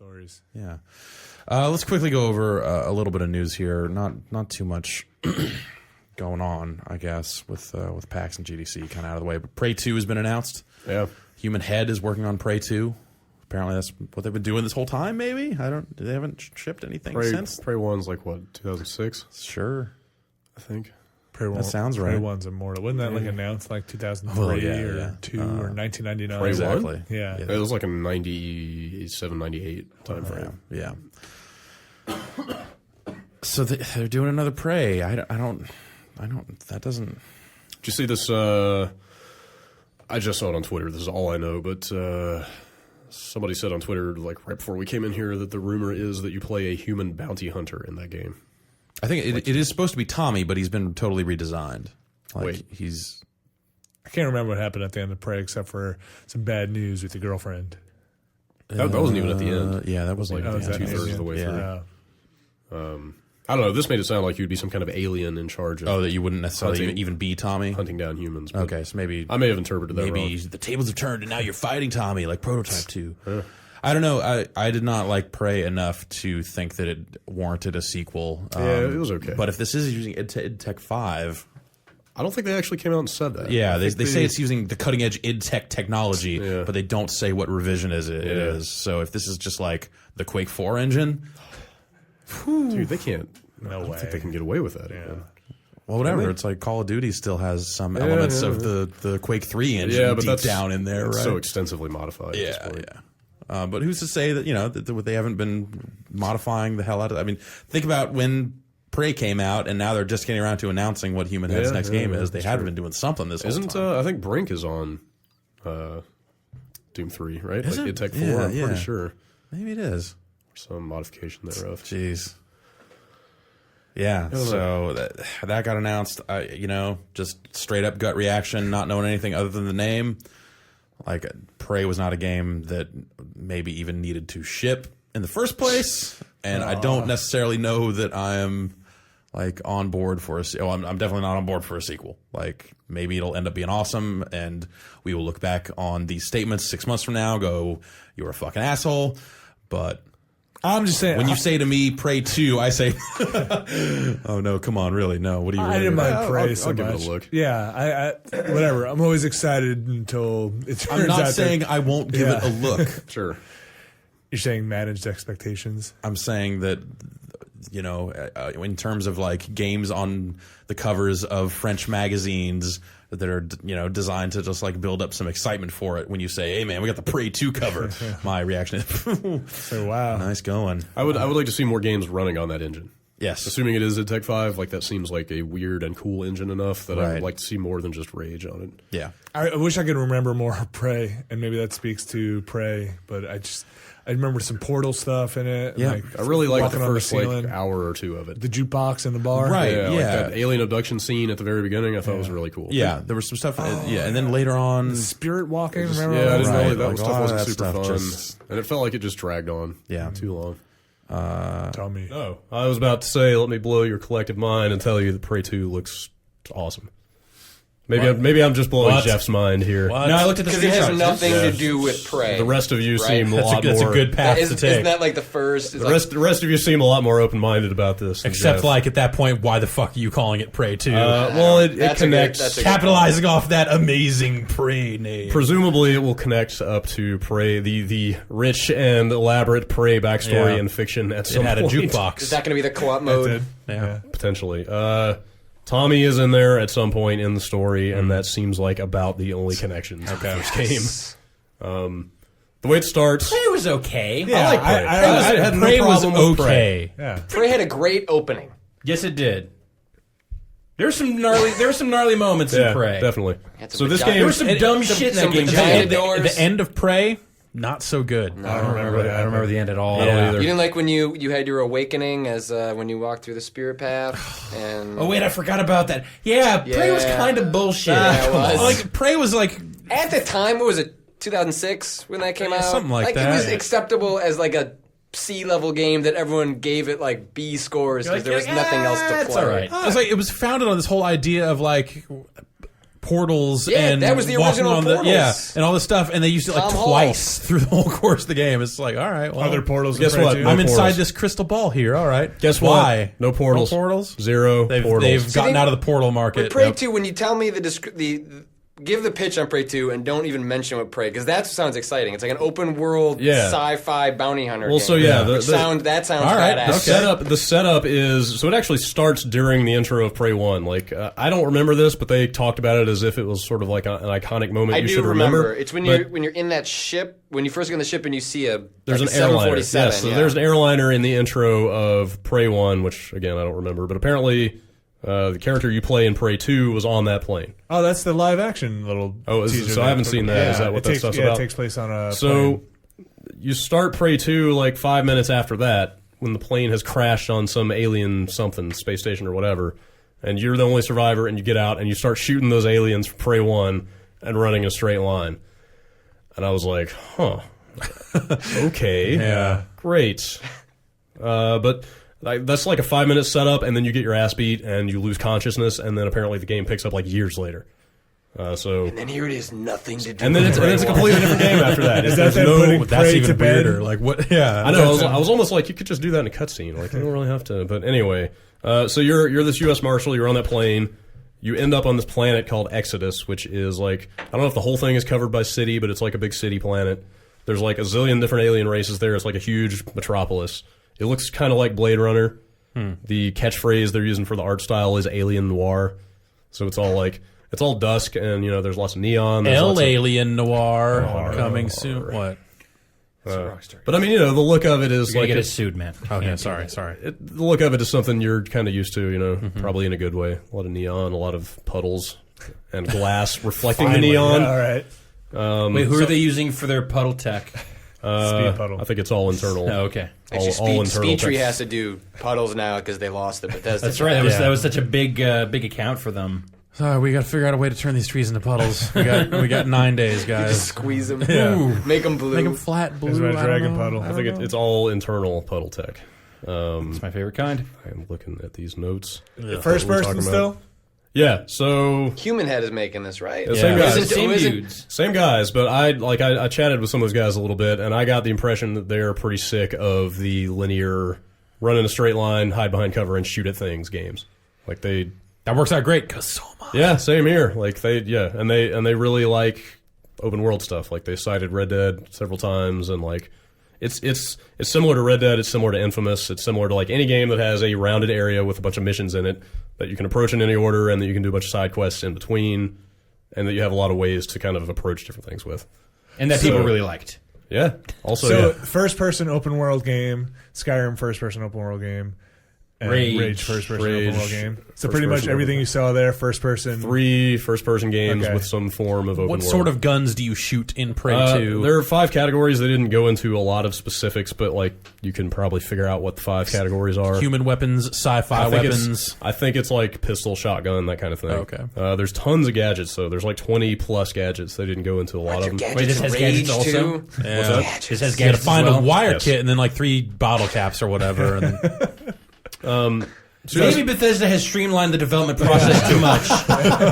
stories. Yeah. Let's quickly go over a little bit of news here. Not too much going on, I guess, with PAX and GDC kind of out of the way. But Prey 2 has been announced. Yeah. Human Head is working on Prey 2. Apparently that's what they've been doing this whole time, maybe? They haven't shipped anything since? Prey 1's like, what, 2006? Sure. I think. That sounds right. Prey 1's immortal. Wasn't that like announced like 2003 or 2 or 1999? Prey Exactly. 1? Yeah. It was like a 97, 98 time frame. Yeah. So they're doing another Prey. I don't, that doesn't... Did you see this? I just saw it on Twitter. This is all I know, but somebody said on Twitter, like right before we came in here, that the rumor is that you play a human bounty hunter in that game. I think it is supposed to be Tommy, but he's been totally redesigned. Like, Wait. I can't remember what happened at the end of Prey except for some bad news with your girlfriend. That wasn't even at the end. Yeah, that was like two-thirds of the way through. I don't know. This made it sound like you'd be some kind of alien in charge of... Oh, that you wouldn't necessarily even be Tommy? Hunting down humans. Okay, so maybe... I may have interpreted that maybe wrong. the tables have turned and now you're fighting Tommy, like Prototype 2. I don't know. I did not like Prey enough to think that it warranted a sequel. Yeah, it was okay. But if this is using id Tech 5... I don't think they actually came out and said that. Yeah, they say it's using the cutting-edge id Tech technology, but they don't say what revision it is. So if this is just like the Quake 4 engine... Dude, they can't... No I don't way. think they can get away with that. Yeah. Well, whatever. It's like Call of Duty still has some elements of the Quake 3 engine but deep down in there, right? So extensively modified. At this point. But who's to say that that they haven't been modifying the hell out of it? I mean, think about when Prey came out, and now they're just getting around to announcing what Human Head's next game is. They had been doing something this whole time. I think Brink is on Doom 3, right? Is like it? id Tech 4, Yeah, I'm pretty sure. Maybe it is. Some modification thereof. Jeez. Yeah, so that got announced. Just straight up gut reaction, not knowing anything other than the name. Like, Prey was not a game that maybe even needed to ship in the first place, and I don't necessarily know that I'm like on board for I'm definitely not on board for a sequel. Like, maybe it'll end up being awesome, and we will look back on these statements 6 months from now, go, "You were a fucking asshole," but. I'm just saying. When you say to me, Prey 2, I say, oh, no, come on, really? No, what do you really I didn't mind I'll Prey so give it a much. look. Yeah, I whatever. I'm always excited until it turns out. I'm not saying I won't give it a look. Sure. You're saying managed expectations? I'm saying that, in terms of like games on the covers of French magazines that are, designed to just like build up some excitement for it. When you say, "Hey, man, we got the Prey 2 cover," my reaction is, So wow, nice going. I would like to see more games running on that engine. Yes, Assuming it is id Tech 5, like that seems like a weird and cool engine enough that I Right. would like to see more than just Rage on it. yeah. I wish I could remember more of Prey, and maybe that speaks to Prey. But I remember some Portal stuff in it. Yeah. like I really like the walking on first ceiling, hour or two of it. the jukebox in the bar. Right. Like Yeah. that alien abduction scene at the very beginning, I thought was really cool. Yeah, there was some stuff. And then later on, Spirit walking. Remember? Yeah, I didn't Right, know that like, stuff a lot of wasn't that super stuff fun, just- and it felt like it just dragged on. Too long. Tell me. Oh, I was about to say, let me blow your collective mind and tell you that Prey 2 looks awesome. Maybe I'm just blowing Jeff's mind here. no, I looked at the Because it has screenshots. nothing to do with Prey. The rest of you seem a That's lot a more. good path to take. Isn't that like the first? The rest of you seem a lot more open-minded about this. than Except Jeff. like at that point, why the fuck are you calling it Prey 2? Well, it That's a good- connects. that's a good- Capitalizing off that amazing Prey name. Presumably, it will connect up to Prey, the rich and elaborate Prey backstory Yeah. and fiction at It some had a point. jukebox. Is that going to be the co-op mode? Yeah. Potentially. Tommy is in there at some point in the story, and that seems like about the only connection to the first game. The way it starts... Prey was okay. I like Prey. I had no Prey was problem with Prey. okay. Yeah. Prey had a great opening. Yes, it did. There's some gnarly moments in Prey. Definitely. Had some So this vagina- game... There was some dumb shit in that some game. vagina The doors. end of Prey, not so good. I don't remember that. I don't remember the end at all. either. You didn't like when you had your awakening as when you walked through the spirit path, and Oh wait, I forgot about that. Yeah, Prey was Yeah. kind of bullshit. Yeah, it was. Like Prey was like at the time, what was it, 2006 when that came Yeah, out? something like It that. was acceptable as like a C-level game that everyone gave it like B scores because there was nothing else to play. It's all right. It was founded on this whole idea of like portals Yeah, and that was the walking original on portals. and all this stuff, and they used it like Tom Hall. twice through the whole course of the game. It's like, all right, well, Other portals. Guess in Prey what? 2? No I'm inside portals. this crystal ball here. All right, Guess why? what? No portals. No portals. Zero portals. They've gotten they- out of the portal market. With Prey Yep. 2, when you tell me give the pitch on Prey 2 and don't even mention what Prey, because that sounds exciting. It's like an open world sci-fi bounty hunter game. Well, so yeah, that sounds All right, badass. The setup is so it actually starts during the intro of Prey 1. Like I don't remember this, but they talked about it as if it was sort of like an iconic moment I you do should remember. It's when But you're in that ship, when you first get on the ship and you see there's like an airliner. 747. Yes, so there's an airliner in the intro of Prey 1, which again I don't remember, but apparently the character you play in Prey 2 was on that plane. Oh, that's the live action little. Oh, teaser so I there. haven't seen that. Yeah, Is that what it that takes, stuff's yeah, about? it takes place on a. So plane. you start Prey 2 like 5 minutes after that when the plane has crashed on some alien something, space station or whatever, and you're the only survivor and you get out and you start shooting those aliens from Prey 1 and running in a straight line. And I was like, huh. Okay. Yeah. Great. But that's like a 5-minute setup and then you get your ass beat and you lose consciousness and then apparently the game picks up like years later. And then here it is, nothing to do. And then with it's a Prey completely different game after that. Is that There's them putting That's Prey even to bed? weirder. Like what? Yeah, I know. I was almost like you could just do that in a cutscene. Like you don't really have to. But anyway, so you're this U.S. Marshal. You're on that plane. You end up on this planet called Exodus, which is like I don't know if the whole thing is covered by city, but it's like a big city planet. There's like a zillion different alien races there. It's like a huge metropolis. It looks kind of like Blade Runner. The catchphrase they're using for the art style is alien noir. So it's all like it's all dusk and you know there's lots of neon. There's lots of- Alien Noir coming soon. What? but I mean, you know, the look of it is You're like gonna get us sued, man. Okay, sorry. the look of it is something you're kind of used to, you know, probably in a good way. A lot of neon, a lot of puddles, and glass reflecting the Finally, neon. yeah, all right. Wait, who are they using for their puddle tech? Speed puddle. I think it's all internal. Oh, okay. Actually, all internal Speed Tree tech. has to do puddles now because they lost it. But That's right. That was such a big account for them. Sorry, we got to figure out a way to turn these trees into puddles. We got 9 days, Just guys. squeeze them, Yeah. make them blue. Make them flat, blue. Here's my I don't dragon know. puddle. I think it's all internal puddle tech. It's my favorite kind. I'm looking at these notes. First What we're person talking still. Yeah, so Human Head is making this, right? the same Yeah. guys. It's the same Who is it? dudes. Same guys, but I chatted with some of those guys a little bit, and I got the impression that they're pretty sick of the linear run in a straight line, hide behind cover, and shoot at things games. Like they, That works out great because so much. yeah, same here. Like and they really like open world stuff. Like they cited Red Dead several times, and like it's similar to Red Dead. It's similar to Infamous. It's similar to like any game that has a rounded area with a bunch of missions in it that you can approach in any order, and that you can do a bunch of side quests in between, and that you have a lot of ways to kind of approach different things with. And that people really liked. Yeah. Also, So yeah. first person open world game, Skyrim first person open world game, and Rage. first person Rage, open world game. So first pretty much person everything open- you saw there, first person. 3 first-person games Okay. with some form of open What world. sort of guns do you shoot in Prey 2? There are 5 categories. They didn't go into a lot of specifics, but like you can probably figure out what the 5 categories are. Human weapons, sci-fi I think weapons. I think it's like pistol, shotgun, that kind of thing. Okay. There's tons of gadgets, so there's like 20 plus gadgets. They didn't go into a lot of them. Wait, this has gadgets Rage also? too? What's that? This has You got to gadgets find as a well? wire Yes. kit and then like 3 bottle caps or whatever. And Maybe Bethesda has streamlined the development process too much.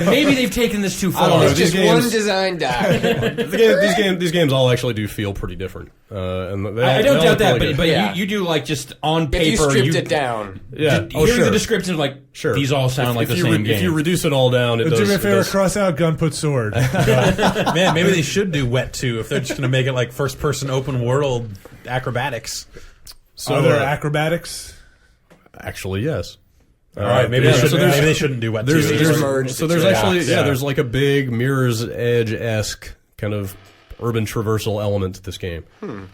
Maybe they've taken this too far. don't know. It's just These games- one design die. These games all actually do feel pretty different. And they I all- don't they all doubt look that, really good. but Yeah. you do like just on If paper. you stripped it down, yeah, Hearing the description, like Sure. these all sound like the you same game. If you reduce it all down, it Do does. me a it favor, does- cross out gun, put sword. man, maybe they should do Wet 2 if they're just going to make it like first person open world acrobatics. So Are there acrobatics? actually, yes. All right, maybe, yeah, they, so shouldn't, there's- maybe they shouldn't do Wet 2. There's, They there's, just merged so the there's two. actually Yeah. there's like a big Mirror's Edge-esque kind of urban traversal element to this game.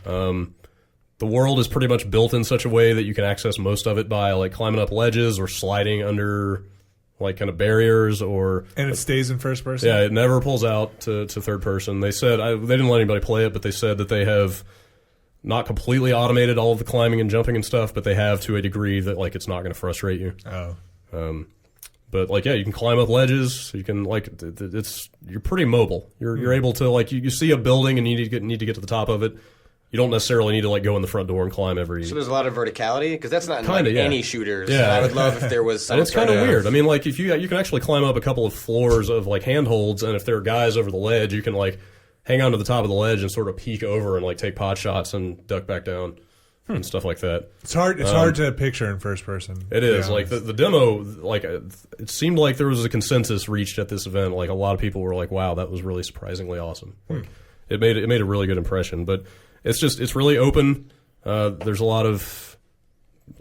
The world is pretty much built in such a way that you can access most of it by like climbing up ledges or sliding under like kind of barriers or And it stays in first person? yeah, it never pulls out to third person. They said they didn't let anybody play it, but they said that they have not completely automated all of the climbing and jumping and stuff, but they have to a degree that like it's not going to frustrate you. Oh. But like, yeah, you can climb up ledges. You can like, you're pretty mobile. You're able to like, you see a building and you need to get to the top of it. you don't necessarily need to like go in the front door and climb every. So there's a lot of verticality because that's not in Kinda, like, yeah. any shooters. Yeah. I would love if there was some. And it's kind of sort weird. I mean, like if you can actually climb up a couple of floors of like handholds, and if there are guys over the ledge, you can like hang on to the top of the ledge and sort of peek over and like take pot shots and duck back down and stuff like that. It's hard. It's hard to picture in first person. It is like the demo. Like it seemed like there was a consensus reached at this event. Like a lot of people were like, "Wow, that was really surprisingly awesome." Like, it made a really good impression. But it's really open. There's a lot of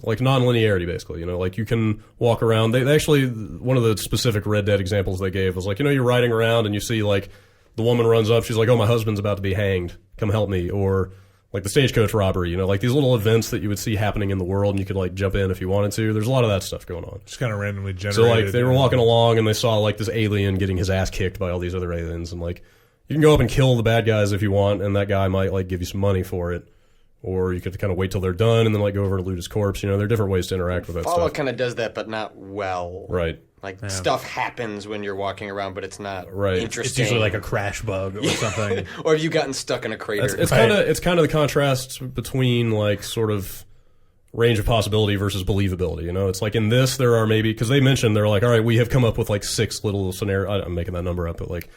like non-linearity, basically. You know, like you can walk around. They actually, one of the specific Red Dead examples they gave was like, you know, you're riding around and you see like the woman runs up. She's like, "Oh, my husband's about to be hanged. Come help me." Or like the stagecoach robbery. You know, like these little events that you would see happening in the world, and you could like jump in if you wanted to. There's a lot of that stuff going on. Just kind of randomly generated. So like they were walking along and they saw like this alien getting his ass kicked by all these other aliens, and like you can go up and kill the bad guys if you want, and that guy might like give you some money for it. Or you could kind of wait till they're done and then like go over to loot his corpse. You know, there are different ways to interact with that Fallout stuff. kind of does that, but not well. Right. Like stuff happens when you're walking around, but it's not interesting. It's usually like a crash bug or something. Or have you gotten stuck in a crater? It's kind of the contrast between like sort of range of possibility versus believability. You know, it's like in this there are maybe because they mentioned they're like, all right, we have come up with like 6 little scenarios. I'm making that number up, but like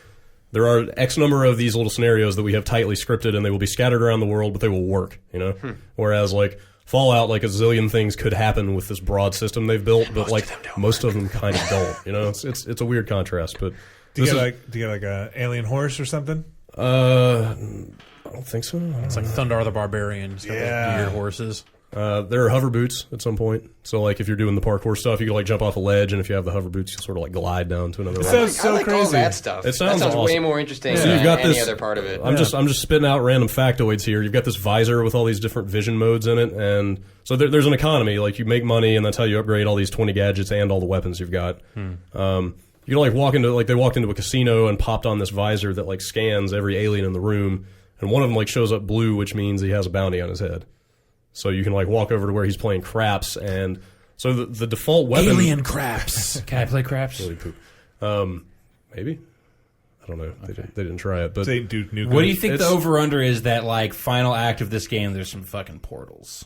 there are X number of these little scenarios that we have tightly scripted, and they will be scattered around the world, but they will work. You know, whereas like Fallout, like a zillion things could happen with this broad system they've built, but like most of them kind of don't. You know, it's a weird contrast. But do you get like a alien horse or something? I don't think so. It's like Thundar the Barbarian. It's got those weird horses. There are hover boots at some point. So like if you're doing the parkour stuff, you can like jump off a ledge, and if you have the hover boots, you sort of like glide down to another. It sounds so I like crazy. all that stuff. It sounds that sounds way awesome. more interesting So than you've got any this- other part of it. I'm just spitting out random factoids here. You've got this visor with all these different vision modes in it, and so there's an economy. Like you make money, and that's how you upgrade all these 20 gadgets and all the weapons you've got. You can like they walked into a casino and popped on this visor that like scans every alien in the room, and one of them like shows up blue, which means he has a bounty on his head. So you can like walk over to where he's playing craps, and so the default weapon. Alien craps. Can I play craps? Really poop. Maybe. I don't know. They didn't try it, but Say Duke Nukem. What do you think It's- the over-under is that, like, final act of this game, there's some fucking portals?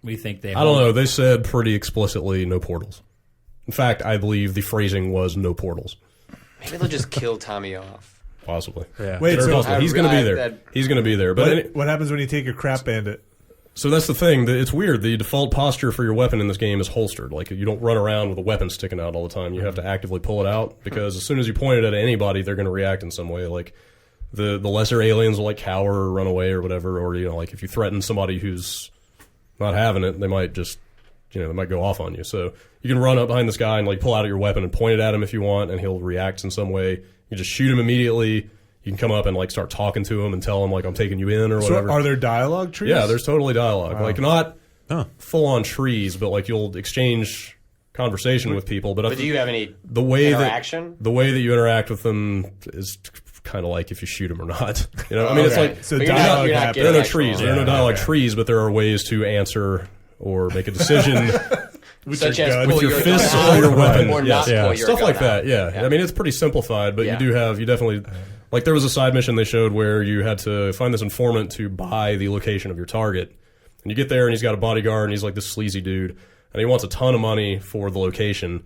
What do you think they I don't know. They said pretty explicitly no portals. In fact, I believe the phrasing was no portals. Maybe they'll just kill Tommy off. Possibly. Yeah. Wait, Very so possible. He's going to be there. that- He's going to be there. But what happens when you take a crap bandit? so that's the thing. It's weird. The default posture for your weapon in this game is holstered. Like you don't run around with a weapon sticking out all the time. You have to actively pull it out because as soon as you point it at anybody, they're going to react in some way. Like the lesser aliens will like cower or run away or whatever. Or you know, like if you threaten somebody who's not having it, they might just they might go off on you. So you can run up behind this guy and like pull out your weapon and point it at him if you want, and he'll react in some way. You just shoot him immediately. You can come up and like start talking to him and tell him like I'm taking you in or whatever. So are there dialogue trees? Yeah, there's totally dialogue. Wow. Like not full on trees, but like you'll exchange conversation with people. But But do you have any the way interaction? the way that you interact with them is kind of like if you shoot them or not. You know, I mean, it's Okay. like So But you're dialogue not happens. there are no actual- trees, there are no dialogue okay. trees, but there are ways to answer or make a decision. Such your as gun. pull With your your fists gun or your out, weapon. or Yes. not pull your Stuff gun like out. that. Yeah. I mean, it's pretty simplified, but Yeah. you definitely like there was a side mission they showed where you had to find this informant to buy the location of your target, and you get there and he's got a bodyguard and he's like this sleazy dude, and he wants a ton of money for the location.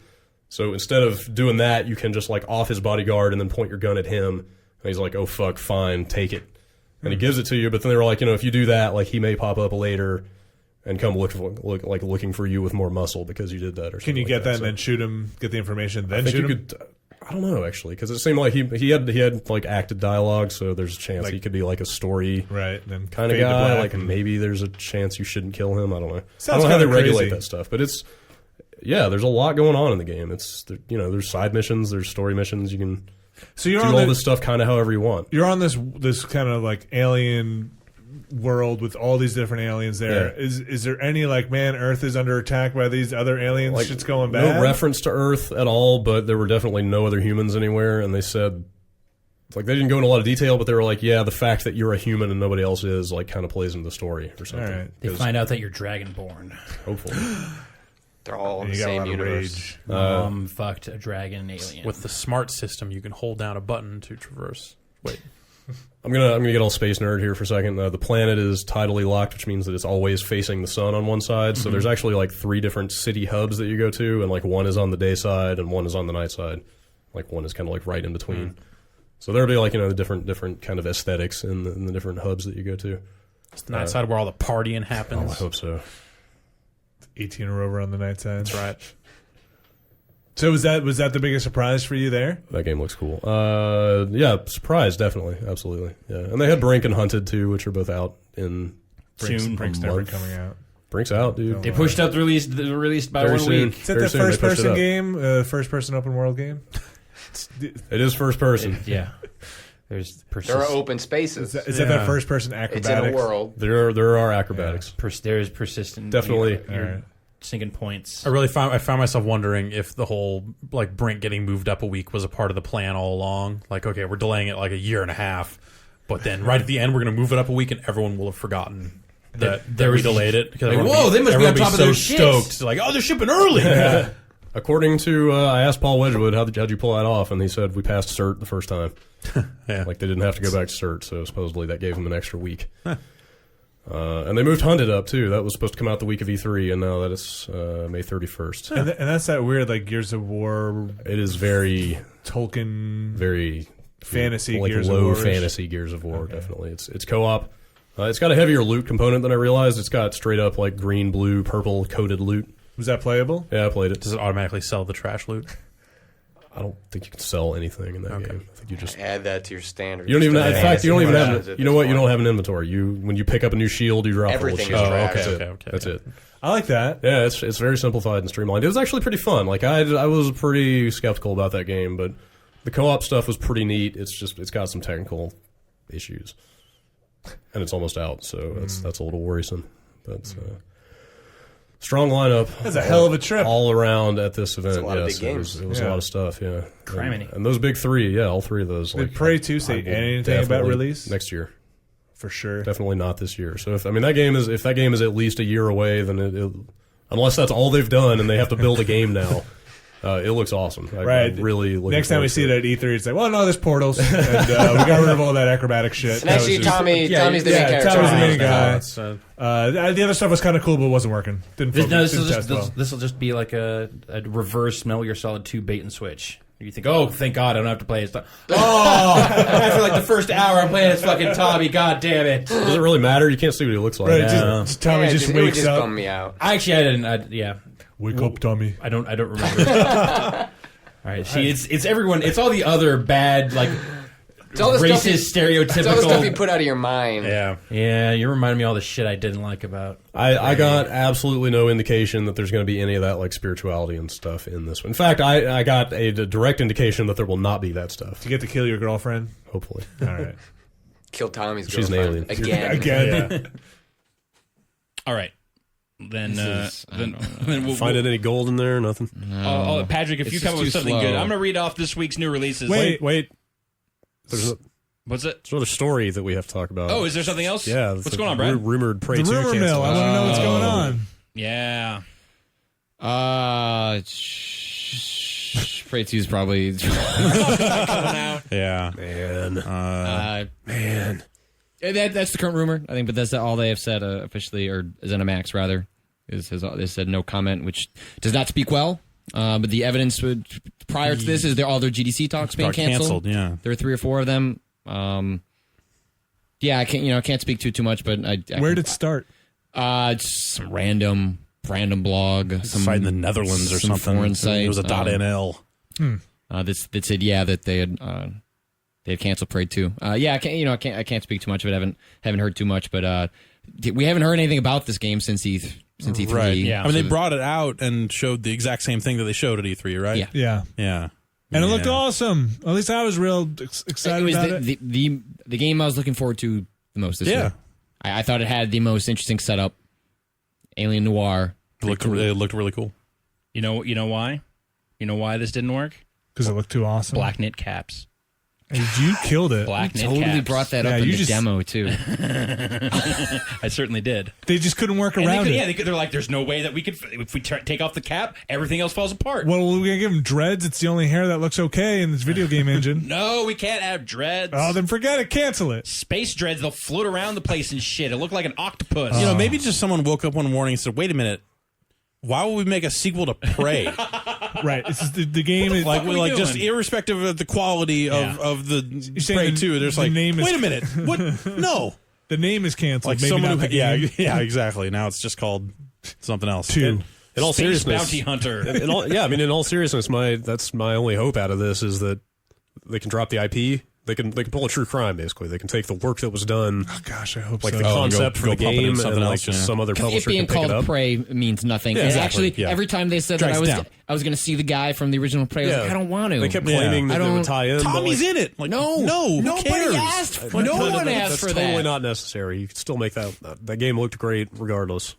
So instead of doing that, you can just like off his bodyguard and then point your gun at him, and he's like, "Oh fuck, fine, take it," and he gives it to you. But then they were like, if you do that, like he may pop up later and come looking for you with more muscle because you did that. Or something Can you like get that and So then shoot him, get the information, I then think shoot you him? could. I don't know actually, because it seemed like he had like acted dialogue, so there's a chance Like- he could be like a story Right. Then kind of fade to guy. black Like and- maybe there's a chance you shouldn't kill him. I don't know. I Sounds don't know how they kinda regulate crazy. that stuff, but there's a lot going on in the game. There's side missions, there's story missions. You can So you're do on all the- this stuff kind of however you want. You're on this kind of like alien world with all these different aliens there. Yeah. Is there any like, man, Earth is under attack by these other aliens? Like, Shit's going bad. No reference to Earth at all, but there were definitely no other humans anywhere, and they said, like, they didn't go into a lot of detail, but they were like, yeah, the fact that you're a human and nobody else is, like, kind of plays into the story or something. All right. They 'Cause find out that you're dragonborn. hopefully. They're all in And the you got a same lot of universe. rage. Fucked a dragon alien. With the smart system, you can hold down a button to traverse. Wait. I'm gonna get all space nerd here for a second. The planet is tidally locked, which means that it's always facing the sun on one side. So there's actually like 3 different city hubs that you go to, and like one is on the day side and one is on the night side. Like one is kind of like right in between. So there'll be like the different kind of aesthetics in the different hubs that you go to. It's the night side where all the partying happens. Oh, I hope so. 18 or over on the night side. That's right. So was that the biggest surprise for you there? That game looks cool. Yeah, surprise, definitely, absolutely. Yeah, and they had Brink and Hunted too, which are both out in Soon. Brink's never coming out. Brink's out, dude. They pushed up the release by Very 1 soon. week. Is that Very the soon they first pushed it person up. game? First person open world game? It is first person. Yeah. There's There are open spaces. Is that first person acrobatics? It's in a world. There are acrobatics. there is persistent. Definitely. You're sinking points. I found myself wondering if the whole like Brink getting moved up a week was a part of the plan all along. Like, okay, we're delaying it like a year and a half, but then right at the end we're going to move it up a week, and everyone will have forgotten that we delayed it. Because Like, whoa, they must be on top of their shit. stoked. Like, oh, they're shipping early. Yeah. According to, I asked Paul Wedgwood, how'd you pull that off? And he said, we passed cert the first time. Yeah. Like, they didn't have to go back to cert, so supposedly that gave them an extra week. And they moved Hunted up, too. That was supposed to come out the week of E3, and now that is May 31st. And that's that weird like Gears of War. It is very, Tolkien fantasy like Gears low of War. fantasy Gears of War, definitely. It's co-op. It's got a heavier loot component than I realized. It's got straight up like green, blue, purple coated loot. Was that playable? Yeah, I played it. Does it automatically sell the trash loot? I don't think you can sell anything in that game. I think you just Add that to your standard. you don't even. In fact, you don't even have. it. You know what? You don't have an inventory. When you pick up a new shield, you drop Everything a whole is shield. trash. Okay. That's it. I like that. Yeah, it's very simplified and streamlined. It was actually pretty fun. Like I was pretty skeptical about that game, but the co-op stuff was pretty neat. It's got some technical issues, and it's almost out, so that's a little worrisome. But strong lineup. That's a hell of a trip. All around at this event. a lot of big It games. was a lot of stuff. Yeah, Criminy. and those big 3. Yeah, all 3 of those. Did Prey 2 say anything about release? Next year? For sure. Definitely not this year. So if that game is at least a year away, then unless that's all they've done and they have to build a game now, it looks awesome. I really looking Next time we forward see to it at E3, it's like, well, no, there's portals, and we got rid of all that acrobatic shit. Next year, Tommy's the main character. Tommy's the main Yeah, guy. The other stuff was kind of cool, but wasn't working. Didn't focus. This will just be like a reverse Metal Gear Solid 2 bait and switch. You think, oh, thank God, I don't have to play it. Oh, after like the first hour, I'm playing as fucking Tommy. God damn it! Does it really matter? You can't see what he looks like. Right, just Tommy just it would wakes just up. bum me out. Actually, I didn't. Yeah, Wake up, Tommy. I don't remember. All right, see, it's everyone. It's all the other bad, like It's all the racist, stuff you, stereotypical. it's all the stuff you put out of your mind. Yeah, you reminded me of all the shit I didn't like about. I got absolutely no indication that there's going to be any of that like spirituality and stuff in this one. In fact, I got a direct indication that there will not be that stuff. Do you get to kill your girlfriend? Hopefully. All right. Kill Tommy's She's an girlfriend alien. Again. All right. Then we'll Finding any gold in there? Nothing. Patrick, if It's you just come up with too something slow. good, I'm going to read off this week's new releases. Wait. There's What's it? another story that we have to talk about. Oh, is there something else? Yeah. What's going on, Brad? Rumored Prey The 2 rumor mill. I want to know what's going on. Yeah. Prey 2 is probably Yeah. Man. that's the current rumor. I think, but that's all they have said officially, or ZeniMax rather. They said no comment, which does not speak well. But the evidence prior to this is all their GDC talks being canceled. Yeah. There were 3 or 4 of them. Yeah, I can't speak too much, but Where did it start? It's some random blog, some Site in the Netherlands or some something. foreign site. It was a .nl. That said, that they had canceled Prey 2. I can't speak too much of it. Haven't heard too much, but we haven't heard anything about this game since E3. Right. Yeah. I mean, they brought it out and showed the exact same thing that they showed at E3, right? Yeah. Yeah. Yeah. And it looked awesome. At least I was real excited It was about it. the game I was looking forward to the most this year. I thought it had the most interesting setup. Alien noir. It looked really cool. You know why? You know why this didn't work? Because it looked too awesome. Black knit caps. You killed it. Black knit Totally caps. brought that Yeah, up in you the just- demo too. I certainly did. They just couldn't work And around it. they're like, there's no way that we could, if we take off the cap, everything else falls apart. Well, we're gonna give him dreads. It's the only hair that looks okay in this video game engine. No, we can't have dreads. Oh, then forget it. Cancel it. Space dreads, they'll float around the place and shit. It'll look like an octopus. You know, maybe just someone woke up one morning and said, "Wait a minute, why would we make a sequel to Prey?" Right. This is the game. Is Like, are we just doing? irrespective of the quality of the saying Prey the- 2, there's the like, name is- wait a minute, what? No, the name is canceled. like Maybe someone not who, the yeah, game. yeah, exactly. Now it's just called something else. Two. In all Space seriousness, bounty hunter. in all seriousness, that's my only hope out of this is that they can drop the IP. They can pull a true crime, basically. They can take the work that was done, Oh, gosh, I hope like so. the and concept for go the pump it into game, something and like else, just yeah. some other It publisher being can pick called it up. Prey means nothing. Yeah, And exactly, actually, yeah. every time they said that Drags I down. was going to see the guy from the original Prey, I was like, I don't want to. They kept claiming I that they don't- would tie in. but, Tommy's like, in it. Like, No, who nobody cares? asked for. No one asked that's for totally that. not necessary. You could still make that game looked great regardless.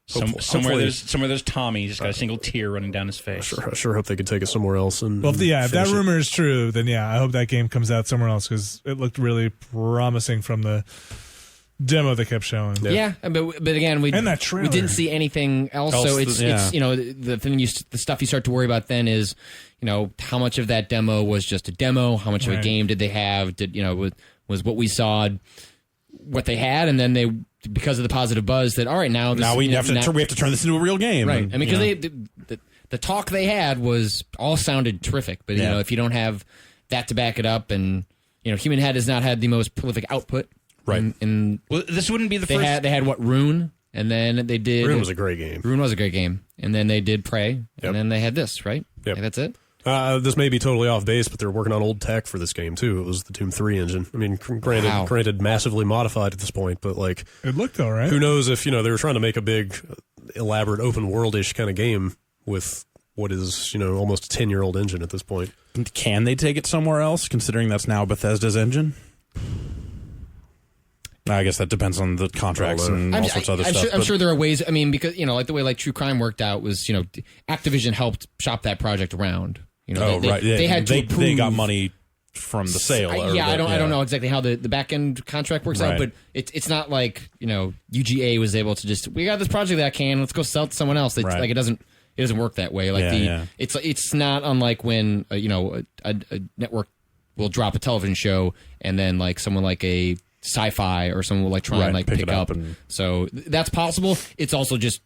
Somewhere Hopefully- there's Tommy. He's got a single tear running down his face. I sure hope they could take it somewhere else. And Well, if that finish it. rumor is true, then yeah, I hope that game comes out somewhere else because it looked really promising from the demo they kept showing. Yeah, but again, And that trailer. we didn't see anything else. So it's the thing the stuff you start to worry about then is how much of that demo was just a demo, how much of a Right. game did they have? Was what we saw what they had, and then they because of the positive buzz that all right now we have to turn this into a real game, right? And, I mean, because the talk they had was all sounded terrific, but Yeah. if you don't have that to back it up, and Human Head has not had the most prolific output, Right. And Well, this wouldn't be the they first. had Rune, and then they did Rune was a great game. Rune was a great game, and then they did Prey, Yep. and then they had this, right? Yep. Like, that's it. This may be totally off base, but they're working on old tech for this game too. It was the Tomb 3 engine. I mean, Wow. granted, massively modified at this point, but like, It looked all right. who knows if they were trying to make a big, elaborate open world-ish kind of game with what is almost a 10-year-old engine at this point. can they take it somewhere else? Considering that's now Bethesda's engine. I guess that depends on the contracts and all sorts of other stuff. I'm sure there are ways. I mean, because like the way True Crime worked out was Activision helped shop that project around. right. They had to approve. They got money from the sale. I don't know exactly how the back end contract works out, Right. but it's not like UGA was able to just we got this project that can let's go sell it to someone else. Right. Like it doesn't work that way. Like it's not unlike when a network will drop a television show and then like someone like a Sci-Fi or someone will try and pick it up. So that's possible. It's also just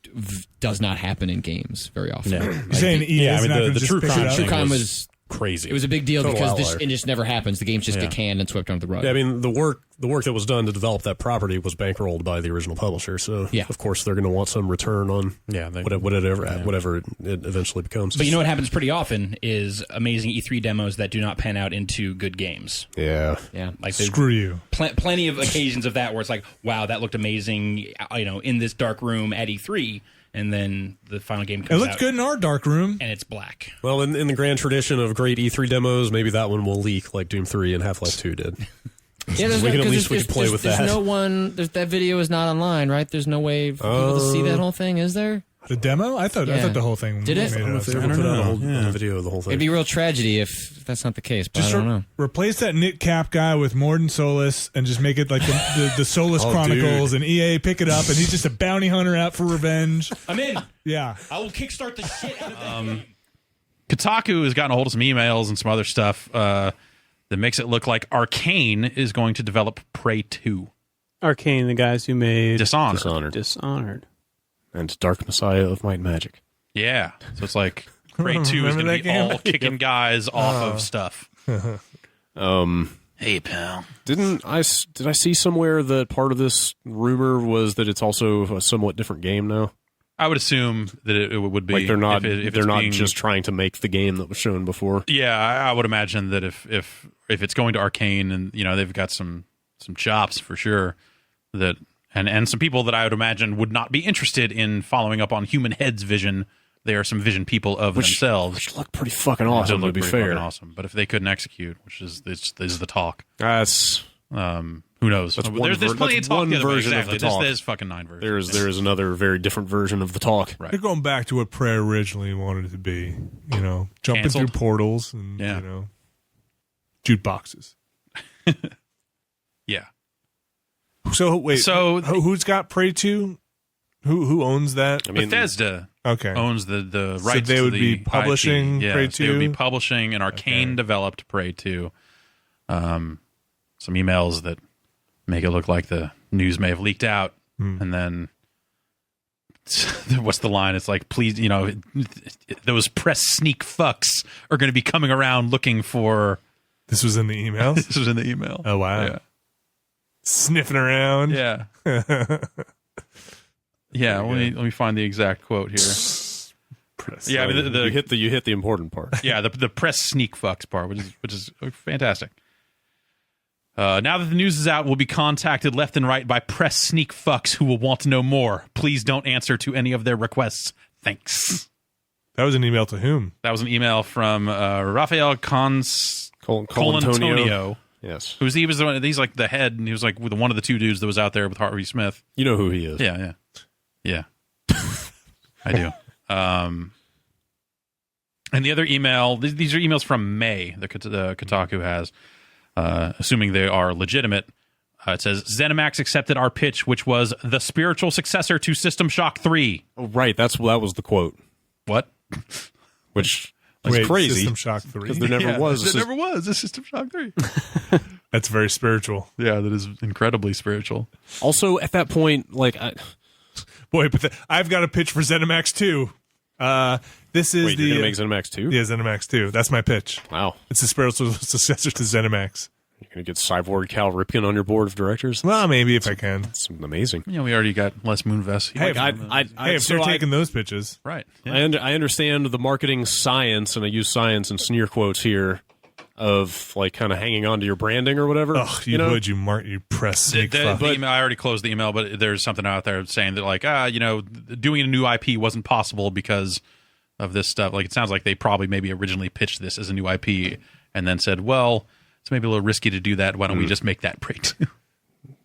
does not happen in games very often. Yeah. You're saying EA is not going to the just True pick it Crime up? True Crime was was crazy. It was a big deal Total because outlier. it just never happens. The games just get canned and swept under the rug. Yeah, I mean the work that was done to develop that property was bankrolled by the original publisher. So Yeah. of course they're going to want some return on whatever it eventually becomes. But what happens pretty often is amazing E3 demos that do not pan out into good games. Yeah. Yeah. Like there's Screw you. plenty of occasions of that where it's like, wow, that looked amazing, in this dark room at E3, and then the final game It comes looked out good in our dark room. and it's black. Well, in the grand tradition of great E3 demos, maybe that one will leak like Doom 3 and Half-Life 2 did. Yeah, there's We can at 'cause least we can play with there's that. no one. That video is not online, right? There's no way for people to see that whole thing, is there? The demo? I thought Yeah. the whole thing Did it? made I don't know if they up. ever put out a whole Yeah. video of the whole thing. It'd be a real tragedy if that's not the case. But Just I don't know. replace that knit cap guy with Morden Solis and just make it like the Solis Oh, Chronicles, and EA pick it up, and he's just a bounty hunter out for revenge. I'm in. Yeah. I will kickstart the shit out of that game. Kotaku has gotten a hold of some emails and some other stuff that makes it look like Arkane is going to develop Prey 2. Arkane, the guys who made Dishonored. Dishonored. And Dark Messiah of Might and Magic. Yeah. So it's like Prey 2 is Remember going that to be game? all kicking guys off of stuff. Hey, pal. Did I see somewhere that part of this rumor was that it's also a somewhat different game now? I would assume that it would be. Like they're not if they're it's not being- just trying to make the game that was shown before. Yeah, I would imagine that if it's going to Arkane and they've got some chops for sure, that and some people that I would imagine would not be interested in following up on Human Head's vision. They are some vision people of themselves. Which looked pretty fucking It awesome, did to look be pretty fair. fucking awesome. But if they couldn't execute, which is the talk, That's who knows? That's one There's plenty of that's talk one the other way. version of Exactly. the talk. There's fucking 9 versions. there is another very different version of the talk. Right. They're going back to what Prey originally wanted it to be. Jumping Canceled. through portals and Yeah. jukeboxes. Yeah. So wait. So who's got Prey 2? Who owns that? I mean, Bethesda Okay. owns the rights. they to would the be publishing IP. Prey Yes, they would 2? be publishing, and Arkane developed Prey 2. Some emails that make it look like the news may have leaked out, and then what's the line? It's like, please, those press sneak fucks are going to be coming around looking for. This was in the emails? This was in the email. Oh, wow. Yeah. Sniffing around. Yeah. Yeah. Let me find the exact quote here. Yeah, I mean, you hit the important part. Yeah, the press sneak fucks part, which is fantastic. Now that the news is out, we'll be contacted left and right by press sneak fucks who will want to know more. Please don't answer to any of their requests. Thanks. That was an email to whom? That was an email from Raphael Colantonio. Yes. He was the one, he's like the head, and he was like one of the two dudes that was out there with Harvey Smith. You know who he is. Yeah. I do. And the other email, these are emails from May that Kotaku has, assuming they are legitimate. It says, ZeniMax accepted our pitch, which was the spiritual successor to System Shock 3. Oh, right. That was the quote. What? Which is crazy. System Shock 3. Because there never was. There never was a System Shock 3. That's very spiritual. Yeah, that is incredibly spiritual. Also, at that point, I've got a pitch for ZeniMax 2. This is you're going to make ZeniMax 2? Yeah, ZeniMax 2. That's my pitch. Wow. It's the spiritual successor to ZeniMax. You're going to get Cyborg Cal Ripken on your board of directors? Well, maybe if I can. That's amazing. We already got Les Moonves. Hey, if they're taking those pitches. Right. Yeah. I understand the marketing science, and I use science and sneer quotes here, of kind of hanging on to your branding or whatever. Oh, you press sneak fuck. The email, I already closed the email, but there's something out there saying that doing a new IP wasn't possible because of this stuff. It sounds like they probably maybe originally pitched this as a new IP and then said, well, it's maybe a little risky to do that. Why don't we just make that Prey 2?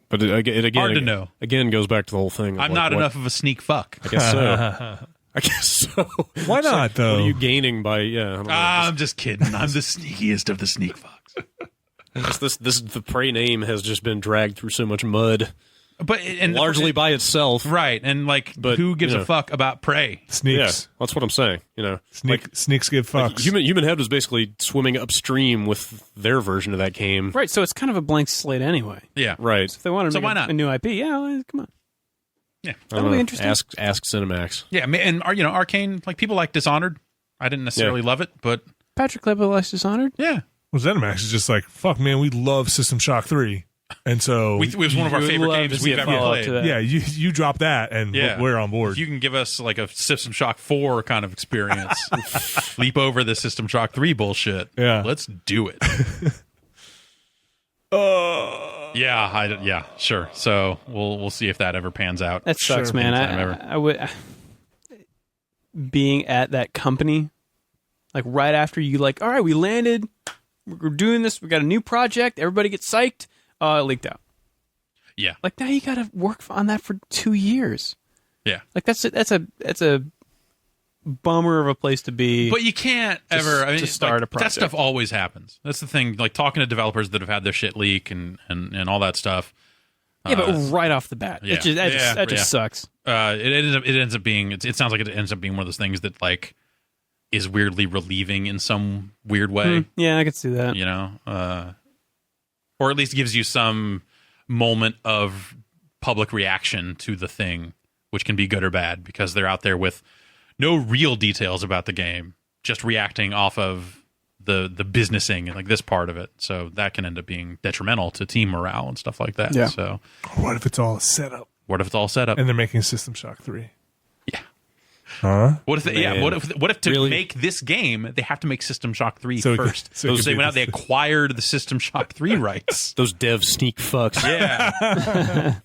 But it again, hard to know. Again, goes back to the whole thing. I'm not enough of a sneak fuck. I guess so. I guess so. Why not, though? What are you gaining by? Yeah, I don't know, I'm just kidding. I'm the sneakiest of the sneak fucks. The Prey name has just been dragged through so much mud, but largely by itself, right? And who gives a fuck about Prey? Sneaks. Yeah, that's what I'm saying. Sneaks give fucks. Human Head was basically swimming upstream with their version of that game, Right, so it's kind of a blank slate anyway. Yeah, right. So if they want to make why not? a new IP, come on. Yeah, that'll be interesting. Ask ZeniMax. Yeah, and Arkane, people like Dishonored. I didn't necessarily love it, but Patrick Klepek likes Dishonored. Yeah. Well, ZeniMax is just like, fuck, man, we love System Shock 3. And so it was one of our favorite games we've ever played. Yeah, you drop that, and we're on board. If you can give us a System Shock 4 kind of experience, leap over the System Shock 3 bullshit. Yeah, let's do it. Yeah, sure. So we'll see if that ever pans out. That sucks, man. I would being at that company, right after you all right, we landed, we're doing this, we got a new project, everybody gets psyched. It leaked out. Yeah. Now you got to work on that for 2 years. Yeah. That's a bummer of a place to be. But you can't ever. To start a project. That stuff always happens. That's the thing. Talking to developers that have had their shit leak and all that stuff. Yeah, but right off the bat, yeah. that just sucks. It ends up being. It sounds like it ends up being one of those things that is weirdly relieving in some weird way. Yeah, I could see that. Or at least gives you some moment of public reaction to the thing, which can be good or bad because they're out there with no real details about the game, just reacting off of the businessing and this part of it. So that can end up being detrimental to team morale and stuff like that. Yeah. So what if it's all set up? And they're making System Shock 3? Yeah. Huh? What if to make this game they have to make System Shock 3 first? So they went out, they acquired the System Shock 3 rights. Those dev sneak fucks. Yeah.